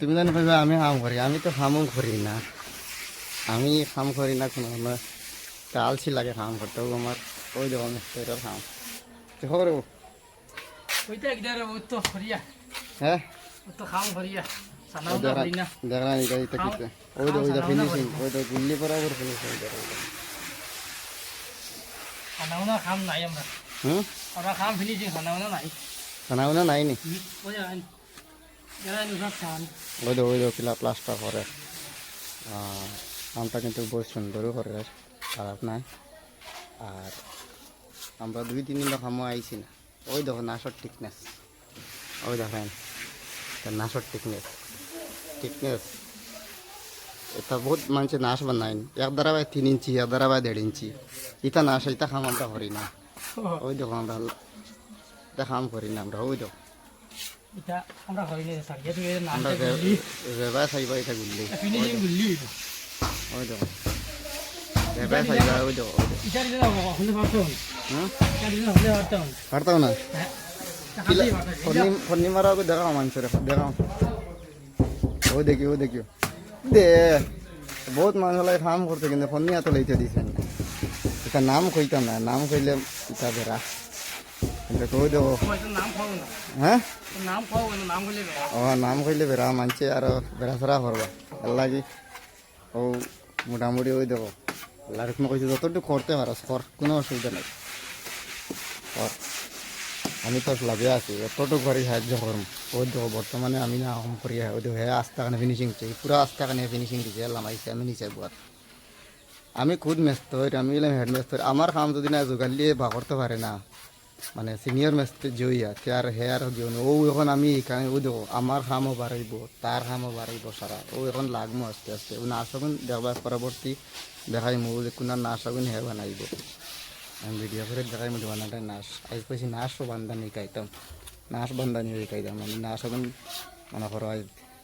তুমি জানি কইবা আমি কাম করি, আমি তো কামও করি না, আমি কাম করি না কোনো সময়, আলসি লাগে কাম করতে। আমার ওই দেখো মিস্ত্রির কাম খবর। ওইটা একদার ওই তো হরিয়া হ্যাঁ ওই তো খাম হরিয়া সানাও না দেখা হরি না দেখা নাই এটা কিতে ওই তো ফিনিশিং, ওই তো গুল্লি বরাবর ফিনিশিং দেখো। সানাও না খাম নাই আমরা আমরা খাম ফিনিশিং সানাও না নাই খানা উনা নাই নি। ওই আইন যারা নিউজ খান ওই তো প্লাস্টার করে, কামটা কিন্তু বহুত সুন্দরও করে, খারাপ নাই। আর আমরা 2-3 দিন কামও আইছি না। ওই দেখো নাশর টিকনেস, ওই দেখেন নাশর টিকনেস এটা বহুত মানুষের নাশ বানায়, এক দ্বারা বাই 3 ইঞ্চি, এক দ্বারা বাই 1.5 ইঞ্চি। ইটা নাশ, ইটা খাম আমরা করি না। ওই দেখো আমরা এটা খাম করি না আমরা। ওই দেখো এটা আমরা হরি না সারিয়া তুই না আমরা রেবা সাইবা এটা গুল্লি, ফিনিশিং গুলি ওই দেখো রেবা সাইবা। ওই দেখো এটা দিলে না হলে পারতো এটা দিলে হলে পারতো পারতাম না। হ্যাঁ ফন্নি মারা দেখাও মানুষের, দেখাও। ওই দেখিও দে বহুত মানুষ লাগে কাম করতে, কিন্তু ফন্নি এত লইতে দিছেন। এটা নাম কইতাম না, নাম কইলে এটা বেড়া। কিন্তু ওই দেখো নাম খাও না হ্যাঁ নাম খাও না নাম বলে ও নাম কইলে বেড়া মানছে আর বেড়া সরা করবা। এর লাগি ও মোটামুটি ওই দেখো লারকম কইছে যতটুকু করতে পারো কর, কোনো অসুবিধা নেই কর। আমি তো লাগে আছি এতটুকু করে সাহায্য করম। ওই দেখো বর্তমানে আমি না কম করি, ওই দেখো হ্যাঁ আস্তাখানে ফিনিশিং চাই, পুরো আস্তাখানে ফিনিশিং দিছে লামাইছে। আমি নিচে বুয়ার আমি খুদ মেস্তর, আমি এলাম হেড মেস্তর। আমার কাম যদি না যোগালিয়ে বা করতে পারে না, মানে সিনিয়র মেস্ত্রি জইয়া আর হেয়ার গিয়ে ও এখন আমি এখানে ওই দেখো আমার কামও বাড়াইব, তার কামও বাড়াইব সারা। ও এখন লাগবো আস্তে আস্তে। ও নাচ হবেন দেখবা পরবর্তী দেখাই মো যে কোন নাচ হবেন হে বানাইব। আমি ভিডিও করে দেখাই মধ্যে বানাটা নাচ আজ পেয়েছি, নাচও বান্ধানি শিকাইতাম, নাচ বান্ধানি শিকাইতাম। আমি নাচ হবেন মনে করো আজ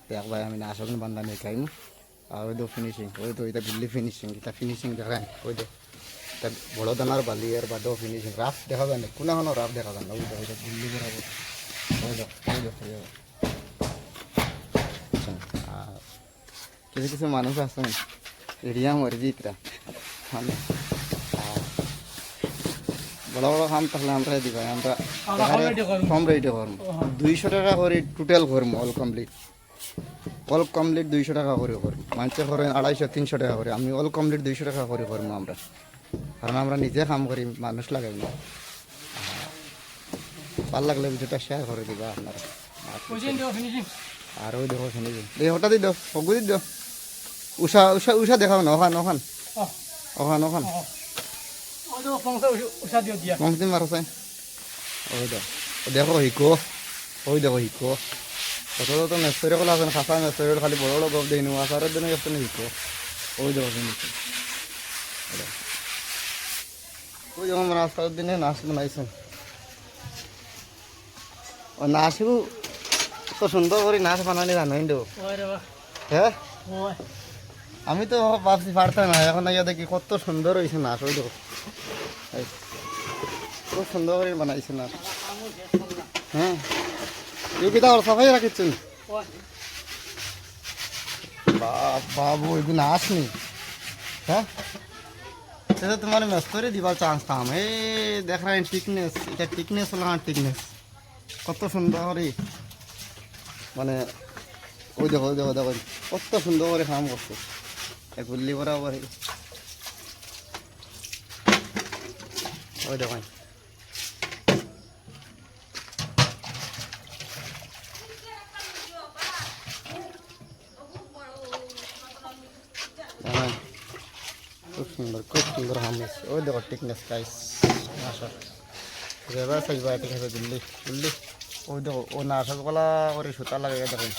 দেখবাই আমি নাচ হবেন বান্ধানি শিকাইম। আর ওই তো ফিনিশিং, ওই তো এটা গুল্লি ফিনিশিং, এটা ফিনিশিং দেখায়। ওই তো বড় দানার বালি আর বাদেও ফিনিশিং রাফ দেখা যায় না, কোনো রাফ দেখা যায় না। ওই দেখো দিল্লি বরাবর আর কিছু কিছু মানুষ আছেন এরিয়া মরিজিতরা মানে বড় বড় কাম থাকলে আমরা দিবা, আমরা কম রেটে করবো। 200 টাকা করে টোটাল করবো, অল কমপ্লিট 200 টাকা করে করবো। মানুষের করে 250-300 টাকা করে, আমি অল কমপ্লিট 200 টাকা করে করবো আমরা। কারণ আমরা নিজে কাম করি, মানুষ লাগাই না। ভাল লাগলে ভিডিওটা শেয়ার করে দিবা আপনারা। আর ওই দেখো ফিনিশিং এই হঠাৎ দাও অগুদি দাও। উষা দেখাও না, ওখান পংক্তি মারছে। ওই দেখো হিকো, ওই দেখো হিকো কত তো মেস্তরি কলা আছেন, খাসা মেস্তরি খালি বড় বড় গপ দেই নি আসারের দিনে আসতে হিকো। ওই দেখো ফিনিশিং। ওই যখন রাস্তার দিনে নাচ বানাইছেন, ও নাচও তো সুন্দর করে নাচ বানানি জানেন তো। হ্যাঁ আমি তো ভাবছি পারতাম না, এখন আগে দেখি কত সুন্দর হয়েছে নাচ। ওই দেখো খুব সুন্দর করে বানাইছে নাচ। হ্যাঁ ইউকিতা ওর সাফাই রাখিছেন বাবু, এগুলো নাচ নি। হ্যাঁ সেটা তোমার মেস্তরে দিবার চান্স পাম। এই দেখ রা টিকনেস, এটা টিকনেস হলো টিকনেস কত সুন্দর করে মানে। ওই দেখো কত সুন্দর করে কাম করছে গুল্লি বরাবর। ওই দেখো খুব সুন্দর কাম হয়েছে। ওই দেখো টিকনেস গাইস আসা রেবা সাইবা ঠিক আছে গুল্লি। ওই দেখো ও নাশক গলা করে সুতা লাগাই দেখেন।